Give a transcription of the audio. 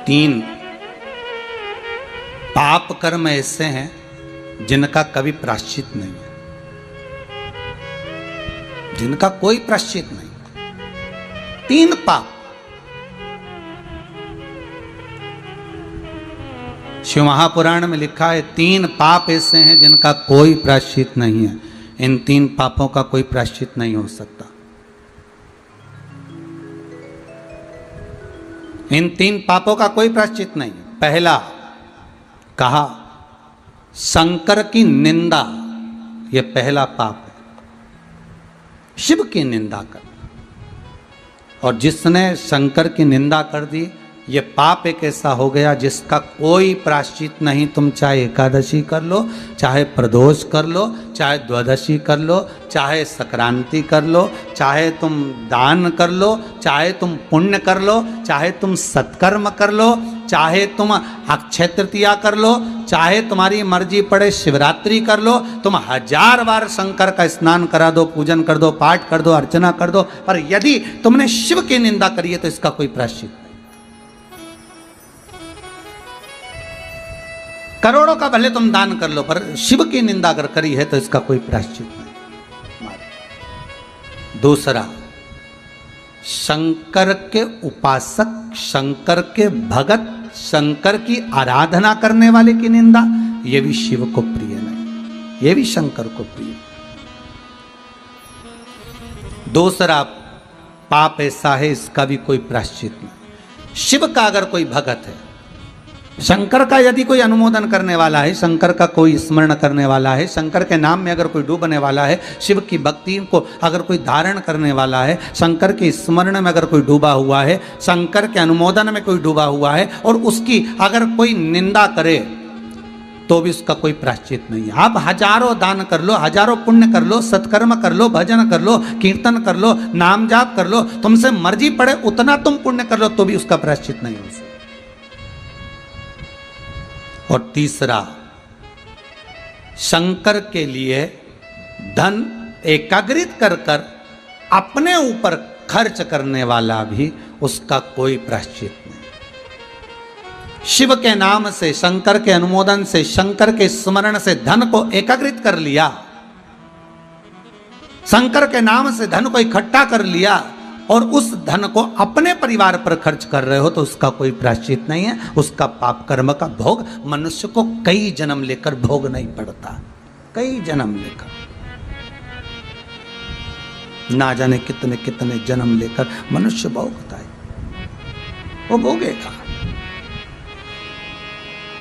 तीन पाप कर्म ऐसे हैं जिनका कभी प्रायश्चित नहीं है, जिनका कोई प्रायश्चित नहीं। तीन पाप, शिव महापुराण में लिखा है तीन पाप ऐसे हैं जिनका कोई प्रायश्चित नहीं है। इन तीन पापों का कोई प्रायश्चित नहीं हो सकता। इन तीन पापों का कोई प्रायश्चित नहीं। पहला कहा शंकर की निंदा, यह पहला पाप है, शिव की निंदा कर। और जिसने शंकर की निंदा कर दी, ये पाप एक ऐसा हो गया जिसका कोई प्रायश्चित नहीं। तुम चाहे एकादशी कर लो, चाहे प्रदोष कर लो, चाहे द्वादशी कर लो, चाहे संक्रांति कर लो, चाहे तुम दान कर लो, चाहे तुम पुण्य कर लो, चाहे तुम सत्कर्म कर लो, चाहे तुम अक्षय तृतीया कर लो, चाहे तुम्हारी मर्जी पड़े शिवरात्रि कर लो, तुम 1000 बार शंकर का स्नान करा दो, पूजन कर दो, पाठ कर दो, अर्चना कर दो, पर यदि तुमने शिव की निंदा करी है तो इसका कोई प्रायश्चित नहीं। करोड़ों का भले तुम दान कर लो, पर शिव की निंदा अगर करी है तो इसका कोई प्रायश्चित नहीं। दूसरा, शंकर के उपासक, शंकर के भगत, शंकर की आराधना करने वाले की निंदा, यह भी शिव को प्रिय नहीं, यह भी शंकर को प्रिय। दूसरा पाप ऐसा है इसका भी कोई प्रायश्चित नहीं। शिव का अगर कोई भगत है, शंकर का यदि कोई अनुमोदन करने वाला है, शंकर का कोई स्मरण करने वाला है, शंकर के नाम में अगर कोई डूबने वाला है, शिव की भक्ति को अगर कोई धारण करने वाला है, शंकर के स्मरण में अगर कोई डूबा हुआ है, शंकर के अनुमोदन में कोई डूबा हुआ है, और उसकी अगर कोई निंदा करे तो भी उसका कोई प्रायश्चित नहीं है। आप 1000 दान कर लो, 1000 पुण्य कर लो, सत्कर्म कर लो, भजन कर लो, कीर्तन कर लो, नाम जाप कर लो, तुमसे मर्जी पड़े उतना तुम पुण्य कर लो तो भी उसका प्रायश्चित नहीं हो सकता। और तीसरा, शंकर के लिए धन एकाग्रित कर कर अपने ऊपर खर्च करने वाला भी, उसका कोई प्रायश्चित नहीं। शिव के नाम से, शंकर के अनुमोदन से, शंकर के स्मरण से धन को एकाग्रित कर लिया, शंकर के नाम से धन को इकट्ठा कर लिया और उस धन को अपने परिवार पर खर्च कर रहे हो तो उसका कोई प्रायश्चित नहीं है। उसका पाप कर्म का भोग मनुष्य को कई जन्म लेकर भोग नहीं पड़ता, कई जन्म लेकर, ना जाने कितने कितने जन्म लेकर मनुष्य भोगता है, वो भोगेगा।